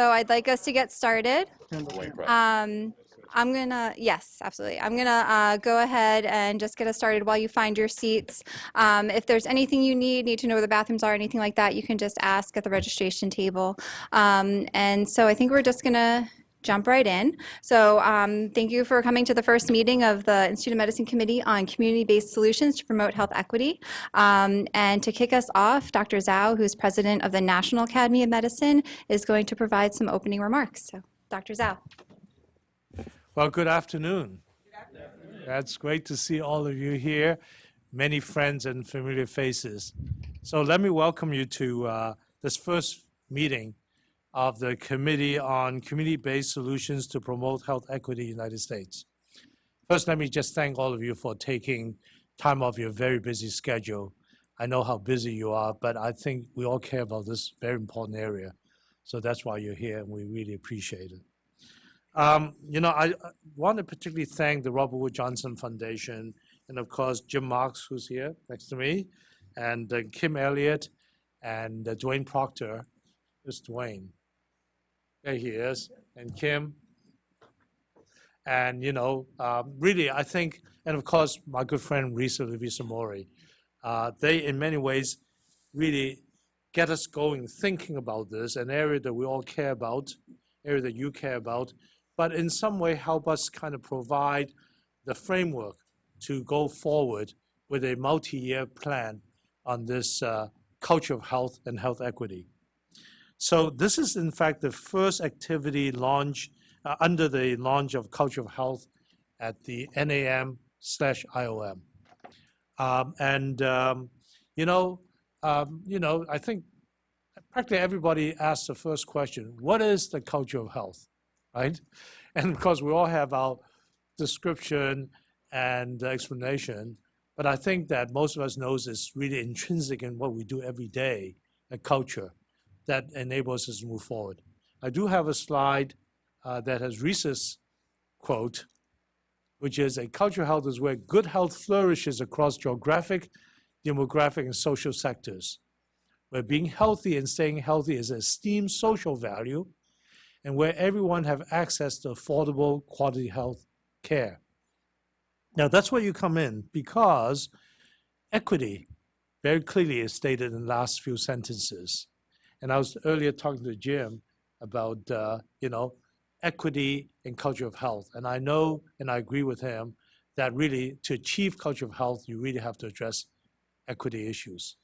So I'd like us to get started. Link, right? Yes, absolutely. I'm gonna go ahead and just get us started while you find your seats. If there's anything you need to know where the bathrooms are, anything like that, you can just ask at the registration table. And so I think we're just gonna jump right in. So thank you for coming to the first meeting of the Institute of Medicine Committee on Community-Based Solutions to Promote Health Equity. And to kick us off, Dr. Dzau, who's president of the National Academy of Medicine, is going to provide some opening remarks. So, Dr. Dzau. Well, good afternoon. That's great to see all of you here, many friends and familiar faces. So let me welcome you to this first meeting of the Committee on Community-Based Solutions to Promote Health Equity in the United States. First, let me just thank all of you for taking time off your very busy schedule. I know how busy you are, but I think we all care about this very important area. So that's why you're here, and we really appreciate it. I want to particularly thank the Robert Wood Johnson Foundation, and of course, Jim Marks, who's here next to me, and Kim Elliott, and Dwayne Proctor. There's Dwayne. There he is, and Kim. And, really, I think, and of course, my good friend, Risa Levisamori, they, in many ways, really get us going, thinking about this, an area that we all care about, area that you care about, but in some way help us kind of provide the framework to go forward with a multi-year plan on this culture of health and health equity. So this is, in fact, the first activity launch under the launch of Culture of Health at the NAM/IOM. I think practically everybody asks the first question, what is the culture of health, right? And of course, we all have our description and explanation, but I think that most of us knows it's really intrinsic in what we do every day, a culture that enables us to move forward. I do have a slide that has Risa's quote, which is, a culture of health is where good health flourishes across geographic, demographic, and social sectors, where being healthy and staying healthy is an esteemed social value, and where everyone have access to affordable, quality health care. Now, that's where you come in, because equity very clearly is stated in the last few sentences. And I was earlier talking to Jim about, equity and culture of health. And I know, and I agree with him, that really to achieve culture of health, you really have to address equity issues.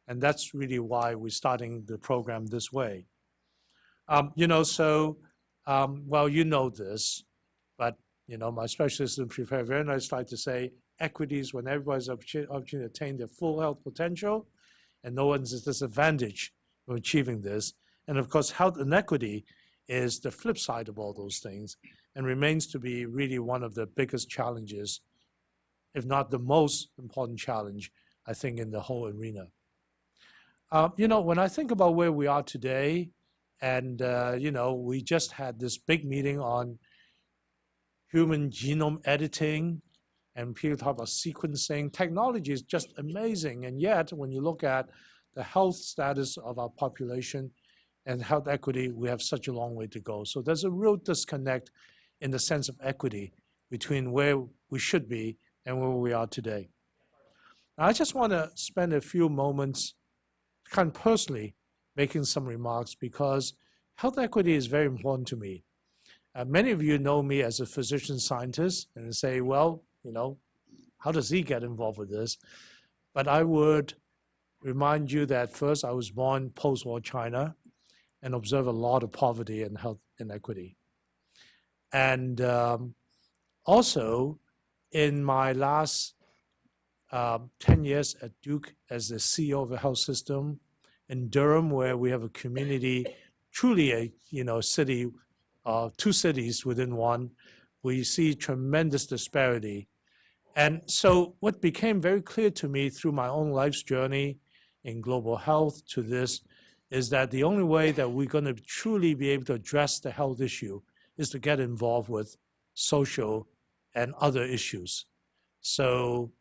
And that's really why we're starting the program this way. Well, you know this, but, my specialists prepare a very nice slide to say equity is when everybody's opportunity to attain their full health potential, and no one's at disadvantage of achieving this. And of course, health inequity is the flip side of all those things, and remains to be really one of the biggest challenges, if not the most important challenge, I think, in the whole arena. When I think about where we are today, and, we just had this big meeting on human genome editing, and people talk about sequencing. Technology is just amazing, and yet when you look at the health status of our population and health equity, we have such a long way to go. So there's a real disconnect in the sense of equity between where we should be and where we are today. Now, I just want to spend a few moments kind of personally making some remarks, because health equity is very important to me. Many of you know me as a physician scientist and say, well, how does he get involved with this? But I would remind you that first, I was born post-war China and observed a lot of poverty and health inequity. And also, in my last 10 years at Duke as the CEO of a health system in Durham, where we have a community, truly a city, two cities within one, we see tremendous disparity. And so what became very clear to me through my own life's journey in global health to this is that the only way that we're going to truly be able to address the health issue is to get involved with social and other issues. So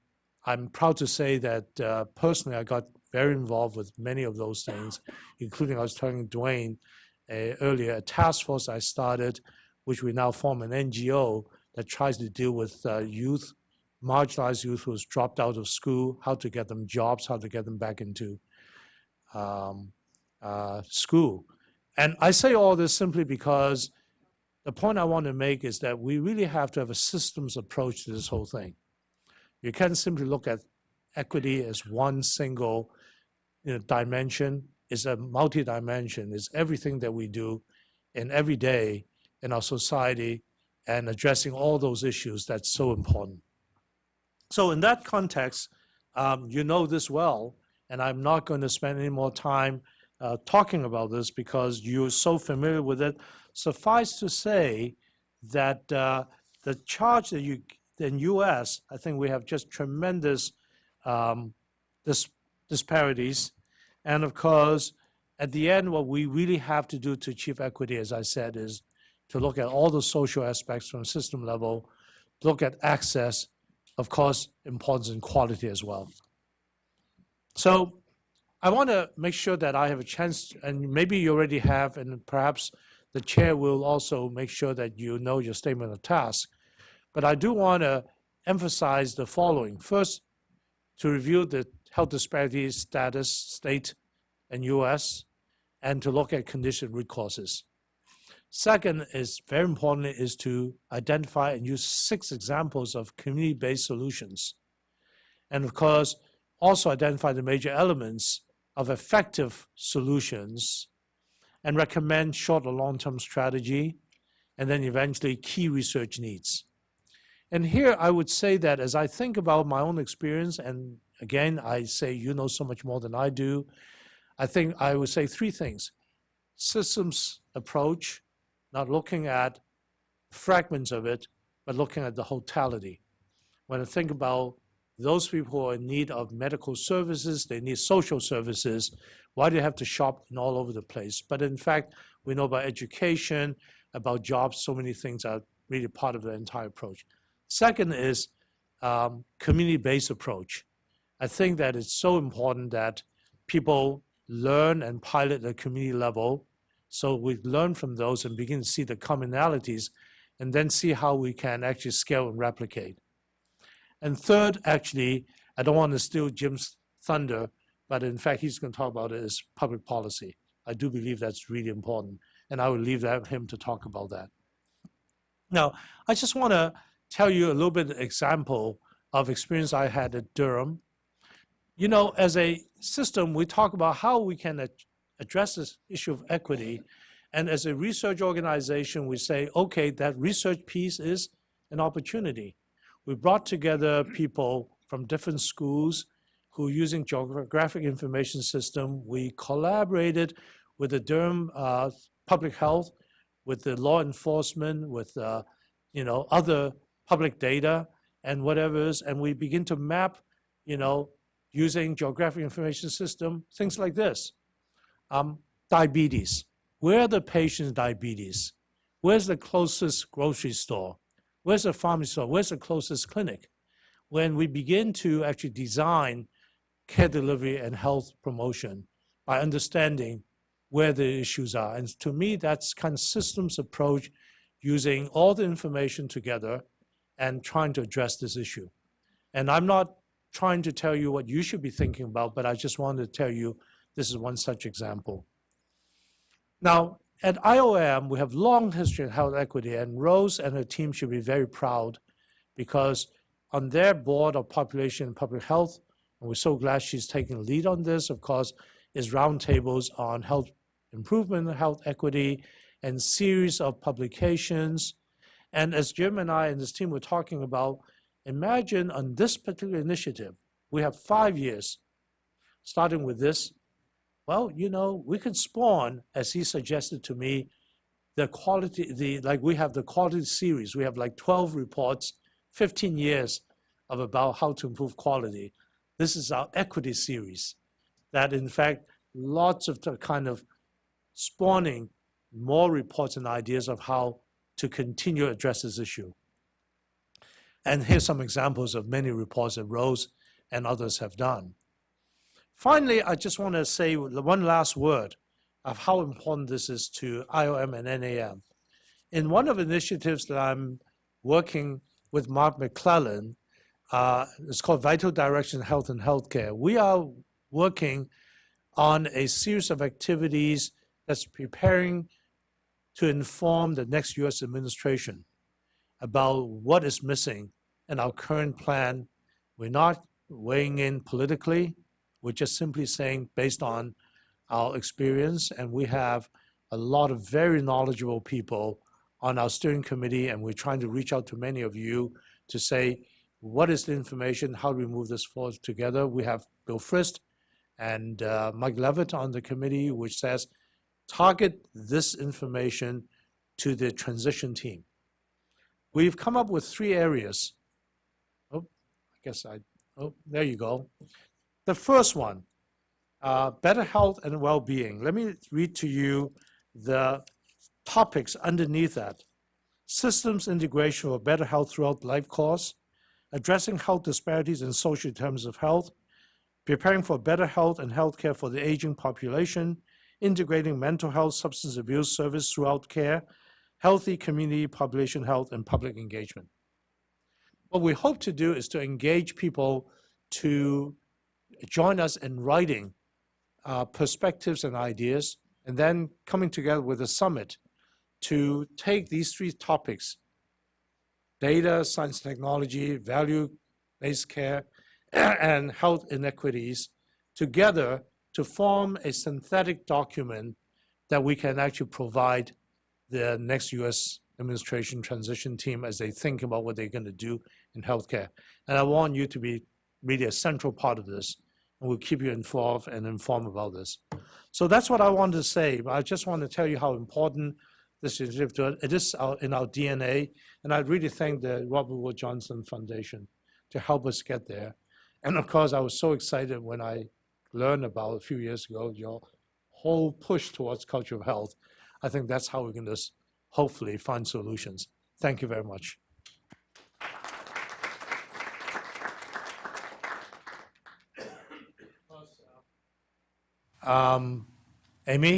I'm proud to say that personally, I got very involved with many of those things, including I was telling Dwayne, earlier, a task force I started, which we now form an NGO that tries to deal with youth, marginalized youth who's dropped out of school, how to get them jobs, how to get them back into school. And I say all this simply because the point I want to make is that we really have to have a systems approach to this whole thing. You can't simply look at equity as one single dimension. It's a multi-dimension. It's everything that we do in every day in our society and addressing all those issues that's so important. So in that context, you know this well, and I'm not going to spend any more time talking about this because you're so familiar with it. Suffice to say that the charge that in U.S., I think we have just tremendous disparities. And of course, at the end, what we really have to do to achieve equity, as I said, is to look at all the social aspects from system level, look at access, of course, importance and quality as well. So I want to make sure that I have a chance, and maybe you already have, and perhaps the chair will also make sure that you know your statement of task. But I do want to emphasize the following. First, to review the health disparities status, state and US, and to look at condition root causes. Second is, very importantly, is to identify and use 6 examples of community-based solutions. And of course, also identify the major elements of effective solutions and recommend short or long-term strategy, and then eventually key research needs. And here I would say that as I think about my own experience, and again, I say you know so much more than I do, I think I would say 3 things. Systems approach, not looking at fragments of it, but looking at the totality. When I think about those people who are in need of medical services, they need social services, why do they have to shop all over the place? But in fact, we know about education, about jobs, so many things are really part of the entire approach. Second is community-based approach. I think that it's so important that people learn and pilot at the community level, so we learn from those and begin to see the commonalities and then see how we can actually scale and replicate. And third, actually, I don't want to steal Jim's thunder, but in fact, he's going to talk about it as public policy. I do believe that's really important, and I will leave him to talk about that. Now, I just want to tell you a little bit of example of experience I had at Durham. You know, as a system, we talk about how we can address this issue of equity. And as a research organization, we say, okay, that research piece is an opportunity. We brought together people from different schools who are using geographic information system. We collaborated with the Durham Public Health, with the law enforcement, with other public data and whatever, and we begin to map, using geographic information system, things like this. Diabetes. Where are the patients' diabetes? Where's the closest grocery store? Where's the pharmacy store? Where's the closest clinic? When we begin to actually design care delivery and health promotion by understanding where the issues are. And to me, that's kind of systems approach, using all the information together and trying to address this issue. And I'm not trying to tell you what you should be thinking about, but I just wanted to tell you this is one such example. Now, at IOM, we have long history of health equity, and Rose and her team should be very proud because on their board of population and public health, and we're so glad she's taking lead on this, of course, is roundtables on health improvement, health equity, and series of publications. And as Jim and I and this team were talking about, imagine on this particular initiative, we have 5 years, starting with this. Well, we could spawn, as he suggested to me, the quality, like we have the quality series. We have like 12 reports, 15 years of about how to improve quality. This is our equity series that, in fact, lots of kind of spawning more reports and ideas of how to continue to address this issue. And here's some examples of many reports that Rose and others have done. Finally, I just want to say one last word. of how important this is to IOM and NAM. In one of the initiatives that I'm working with Mark McClellan, it's called Vital Direction Health and Healthcare. We are working on a series of activities that's preparing to inform the next U.S. administration about what is missing in our current plan. We're not weighing in politically. We're just simply saying based on our experience, and we have a lot of very knowledgeable people on our steering committee, and we're trying to reach out to many of you to say, what is the information? How do we move this forward together? We have Bill Frist and Mike Levitt on the committee, which says, target this information to the transition team. We've come up with 3 areas. There you go. The first one, better health and well-being. Let me read to you the topics underneath that. Systems integration for better health throughout life course, addressing health disparities and social determinants of health, preparing for better health and healthcare for the aging population, integrating mental health, substance abuse service throughout care, healthy community population health, and public engagement. What we hope to do is to engage people to join us in writing perspectives and ideas, and then coming together with a summit to take these 3 topics, data, science, technology, value-based care, and health inequities, together to form a synthetic document that we can actually provide the next U.S. administration transition team as they think about what they're going to do in healthcare. And I want you to be really a central part of this, and we'll keep you involved and informed about this. So that's what I wanted to say. I just want to tell you how important this initiative is. It is in our DNA, and I really thank the Robert Wood Johnson Foundation to help us get there. And of course, I was so excited when I learned about a few years ago your whole push towards culture of health. I think that's how we're going to hopefully find solutions. Thank you very much. Amy?